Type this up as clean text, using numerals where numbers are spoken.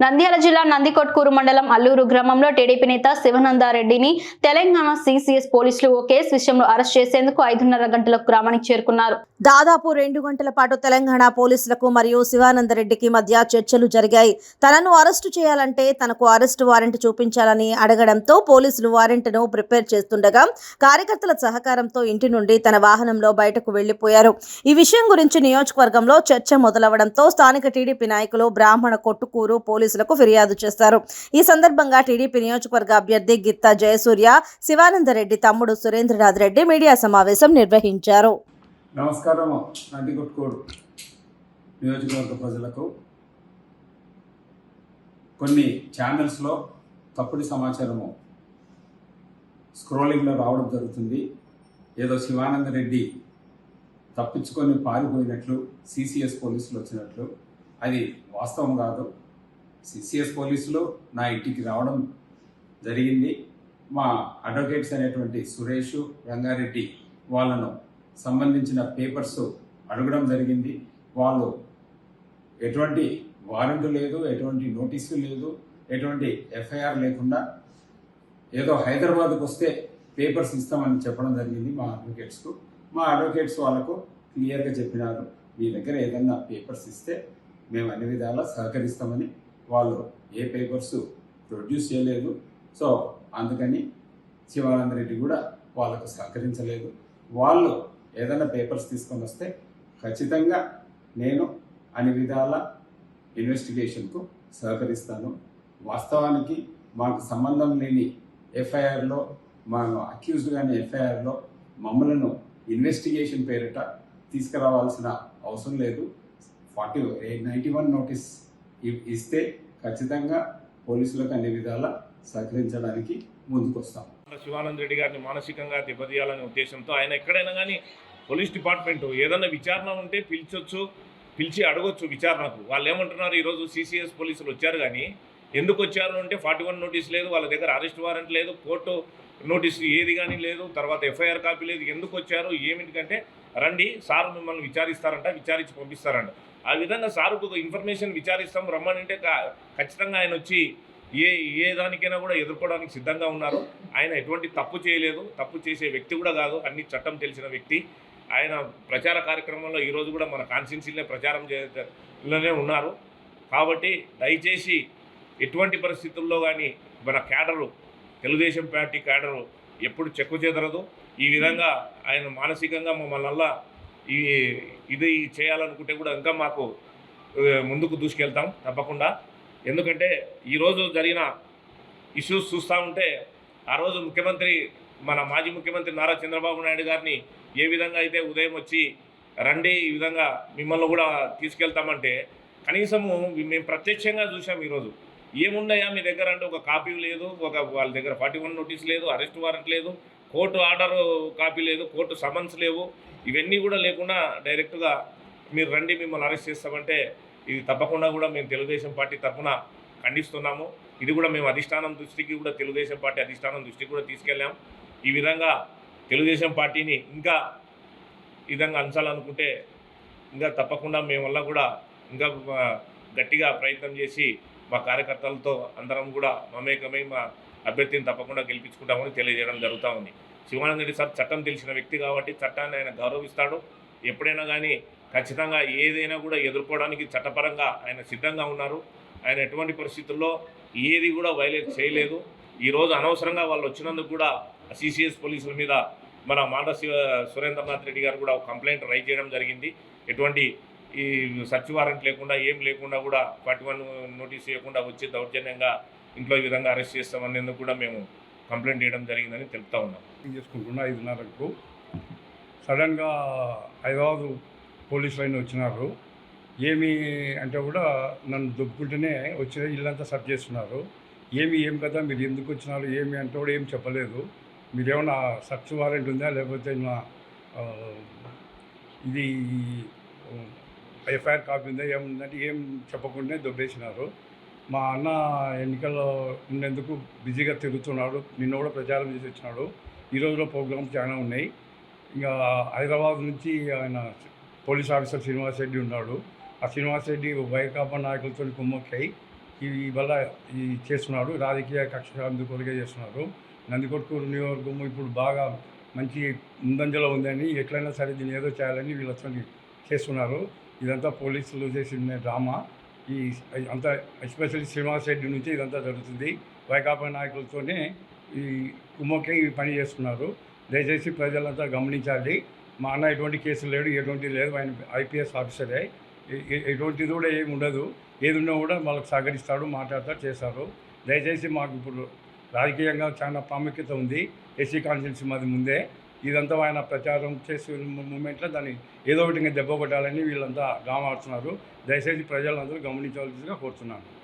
నంద్యాల జిల్లా నందికొట్కూరు మండలం అల్లూరు గ్రామంలో టీడీపీ నేత శివానందరెడ్డిని తెలంగాణ సీసీఎస్ పోలీసులు ఓ కేసు విషయంలో అరెస్ట్ చేసేందుకు 5:30 గంటలకు గ్రామానికి చేరుకున్నారు. దాదాపు 2 గంటల పాటు తెలంగాణ పోలీసులకు మరియు శివానందరెడ్డికి మధ్య చర్చలు జరిగాయి. తనను అరెస్టు చేయాలంటే తనకు అరెస్టు వారెంట్ చూపించాలని అడగడంతో పోలీసులు వారెంట్ను ప్రిపేర్ చేస్తుండగా కార్యకర్తల సహకారంతో ఇంటి నుండి తన వాహనంలో బయటకు వెళ్లిపోయారు. ఈ విషయం గురించి నియోజకవర్గంలో చర్చ మొదలవడంతో స్థానిక టీడీపీ నాయకులు బ్రాహ్మణ కొట్టుకూరు పోలీసులకు ఫిర్యాదు చేశారు. ఈ సందర్భంగా టీడీపీ నియోజకవర్గ అభ్యర్థి గిత్తా జయసూర్య, శివానందరెడ్డి తమ్ముడు సురేంద్రనాథ్ రెడ్డి మీడియా సమావేశం నిర్వహించారు. నమస్కారం. నందికొట్కూరు నియోజకవర్గ ప్రజలకు కొన్ని ఛానల్స్లో తప్పుడు సమాచారము స్క్రోలింగ్లో రావడం జరుగుతుంది. ఏదో శివానందరెడ్డి తప్పించుకొని పారిపోయినట్లు సిసిఎస్ పోలీసులు వచ్చినట్లు. అది వాస్తవం కాదు. సిసిఎస్ పోలీసులు నా ఇంటికి రావడం జరిగింది. మా అడ్వకేట్స్ అనేటువంటి సురేష్, రంగారెడ్డి వాళ్ళను సంబంధించిన పేపర్స్ అడగడం జరిగింది. వాళ్ళు ఎటువంటి వారెంట్ లేదు, ఎటువంటి నోటీసు లేదు, ఎటువంటి ఎఫ్ఐఆర్ లేకుండా ఏదో హైదరాబాద్కు వస్తే పేపర్స్ ఇస్తామని చెప్పడం జరిగింది మా అడ్వకేట్స్కు. మా అడ్వకేట్స్ వాళ్ళకు క్లియర్గా చెప్పినారు, మీ దగ్గర ఏదన్నా పేపర్స్ ఇస్తే మేము అన్ని విధాలా సహకరిస్తామని. వాళ్ళు ఏ పేపర్స్ ప్రొడ్యూస్ చేయలేదు. సో అందుకని శివానందరెడ్డి కూడా వాళ్ళకు సహకరించలేదు. వాళ్ళు ఏదైనా పేపర్స్ తీసుకొని వస్తే ఖచ్చితంగా నేను అన్ని విధాల ఇన్వెస్టిగేషన్కు సహకరిస్తాను. వాస్తవానికి మాకు సంబంధం లేని ఎఫ్ఐఆర్లో, మనం అక్యూజ్డ్ కానీ ఎఫ్ఐఆర్లో మమ్మలను ఇన్వెస్టిగేషన్ పేరిట తీసుకురావాల్సిన అవసరం లేదు. 91 నోటీస్ ఇస్తే ఖచ్చితంగా పోలీసులకు అన్ని విధాలా సహకరించడానికి ముందుకు వస్తాం. శివానందరెడ్డి గారిని మానసికంగా దెబ్బతీయాలనే ఉద్దేశంతో ఆయన ఎక్కడైనా కానీ పోలీస్ డిపార్ట్మెంట్ ఏదైనా విచారణ ఉంటే పిలిచి అడగొచ్చు విచారణకు. వాళ్ళు ఏమంటున్నారు, ఈరోజు సిసిఎస్ పోలీసులు వచ్చారు కానీ ఎందుకు వచ్చారు అంటే 41 నోటీస్ లేదు, వాళ్ళ దగ్గర అరెస్ట్ వారెంట్ లేదు, కోర్టు నోటీస్ ఏది కానీ లేదు, తర్వాత ఎఫ్ఐఆర్ కాపీ లేదు. ఎందుకు వచ్చారు ఏమిటికంటే రండి సార్ మిమ్మల్ని విచారిస్తారంట, విచారించి పంపిస్తారంట. ఆ విధంగా సార్కు ఇన్ఫర్మేషన్ విచారిస్తాం రమ్మనంటే ఖచ్చితంగా ఆయన వచ్చి ఏ దానికైనా కూడా ఎదుర్కోవడానికి సిద్ధంగా ఉన్నారు. ఆయన ఎటువంటి తప్పు చేయలేదు, తప్పు చేసే వ్యక్తి కూడా కాదు, అన్ని చట్టం తెలిసిన వ్యక్తి. ఆయన ప్రచార కార్యక్రమంలో ఈరోజు కూడా మన కాన్స్టిట్యున్సీలో ప్రచారంలోనే ఉన్నారు. కాబట్టి దయచేసి ఎటువంటి పరిస్థితుల్లో కానీ మన క్యాడరు, తెలుగుదేశం పార్టీ క్యాడరు ఎప్పుడు చెక్కు చెదరదు. ఈ విధంగా ఆయన మానసికంగా మమ్మల్ని ఇది చేయాలనుకుంటే కూడా ఇంకా మాకు ముందుకు దూసుకెళ్తాం తప్పకుండా. ఎందుకంటే ఈరోజు జరిగిన ఇష్యూస్ చూస్తూ ఉంటే ఆ రోజు మన మాజీ ముఖ్యమంత్రి నారా చంద్రబాబు నాయుడు గారిని ఏ విధంగా అయితే ఉదయం వచ్చి రండి ఈ విధంగా మిమ్మల్ని కూడా తీసుకెళ్తామంటే కనీసము మేము ప్రత్యక్షంగా చూసాం. ఈరోజు ఏమున్నాయా మీ దగ్గర అంటే ఒక కాపీ లేదు, వాళ్ళ దగ్గర 41 నోటీస్ లేదు, అరెస్ట్ వారెంట్ లేదు, కోర్టు ఆర్డర్ కాపీ లేదు, కోర్టు సమన్స్ లేవు. ఇవన్నీ కూడా లేకుండా డైరెక్ట్గా మీరు రండి మిమ్మల్ని అరెస్ట్ చేస్తామంటే ఇది తప్పకుండా కూడా మేము తెలుగుదేశం పార్టీ తరఫున ఖండిస్తున్నాము. ఇది కూడా మేము అధిష్టానం దృష్టికి కూడా, తెలుగుదేశం పార్టీ అధిష్టానం దృష్టికి కూడా తీసుకెళ్ళాం. ఈ విధంగా తెలుగుదేశం పార్టీని ఇంకా ఈ విధంగా అంచాలనుకుంటే ఇంకా తప్పకుండా మేము వల్ల కూడా ఇంకా గట్టిగా ప్రయత్నం చేసి మా కార్యకర్తలతో అందరం కూడా మమేకమై మా అభ్యర్థిని తప్పకుండా గెలిపించుకుంటామని తెలియజేయడం జరుగుతూ ఉంది. శివానందరెడ్డి సార్ చట్టం తెలిసిన వ్యక్తి కాబట్టి చట్టాన్ని ఆయన గౌరవిస్తాడు. ఎప్పుడైనా కానీ ఖచ్చితంగా ఏదైనా కూడా ఎదుర్కోవడానికి చట్టపరంగా ఆయన సిద్ధంగా ఉన్నారు. ఆయన ఎటువంటి పరిస్థితుల్లో ఏది కూడా వైలేట్ చేయలేదు. ఈరోజు అనవసరంగా వాళ్ళు వచ్చినందుకు కూడా సిసిఎస్ పోలీసుల మీద మన సురేంద్రనాథ్ రెడ్డి గారు కూడా ఒక కంప్లైంట్ రైజ్ చేయడం జరిగింది. ఎటువంటి ఈ సర్చ్ వారెంట్ లేకుండా ఏం లేకుండా కూడా 41 నోటీస్ ఇవ్వకుండా వచ్చి దౌర్జన్యంగా ఇంట్లో ఈ విధంగా అరెస్ట్ చేస్తామనేందుకు కూడా మేము కంప్లైంట్ చేయడం జరిగిందని తెలుపుతా ఉన్నాం. చేసుకుంటున్నా 5:30కు సడన్గా హైదరాబాదు పోలీసులు అయినా వచ్చినారు. ఏమి అంటే కూడా నన్ను దొబ్బుకుంటూనే వచ్చి ఇల్లంతా సర్చ్ చేస్తున్నారు. ఏం కదా మీరు ఎందుకు వచ్చినారు ఏమి అంటే కూడా ఏం చెప్పలేదు. మీరేమన్నా సర్చ్ వారెంట్ ఉందా లేకపోతే ఇది ఎఫ్ఐఆర్ కాపీ ఉందా ఏముందంటే ఏం చెప్పకుండా దొబ్బేసినారు. మా అన్న ఎన్నికల్లో ఉండేందుకు బిజీగా తిరుగుతున్నాడు. నిన్న కూడా ప్రచారం చేసి వచ్చినాడు. ఈ రోజులో ప్రోగ్రామ్స్ చాలా ఉన్నాయి. ఇంకా హైదరాబాద్ నుంచి ఆయన పోలీస్ ఆఫీసర్ శ్రీనివాస్ రెడ్డి ఉన్నాడు. ఆ శ్రీనివాస్ రెడ్డి వైకాపా నాయకులతో కుమ్మక్కై ఈ వల్ల ఈ చేస్తున్నాడు, రాజకీయ కక్ష అందుకొరగా చేస్తున్నారు. నందికొట్కూరు నియోజకవర్గం ఇప్పుడు బాగా మంచి ముందంజలో ఉందని ఎట్లయినా సరే దీన్ని ఏదో చేయాలని వీళ్ళతో చేస్తున్నారు. ఇదంతా పోలీసులు చేసిన డ్రామా. ఈ అంతా ఎస్పెషల్లీ శ్రీనివాస్ రెడ్డి నుంచి ఇదంతా జరుగుతుంది. వైకాపా నాయకులతోనే ఈ కుమ్మకే ఈ పని చేస్తున్నారు. దయచేసి ప్రజలంతా గమనించాలి. మా అన్న ఎటువంటి కేసులు లేడు, ఎటువంటి లేదు. ఆయన ఐపీఎస్ ఆఫీసరే. ఎటువంటిది కూడా ఏమి ఉండదు. ఏది ఉన్నా కూడా వాళ్ళకి సహకరిస్తాడు, మాట్లాడతాడు, చేస్తారు. దయచేసి మాకు ఇప్పుడు రాజకీయంగా చాలా ప్రాముఖ్యత ఉంది. ఎస్సీ కాన్స్టిట్యున్సీ మాది ముందే. ఇదంతా ఆయన ప్రచారం చేసే మూమెంట్లో దాన్ని ఏదో ఒకటి దెబ్బ కొట్టాలని వీళ్ళంతా డ్రామా ఆడుతున్నారు. దయచేసి ప్రజలందరూ గమనించవలసిందిగా కోరుతున్నాను.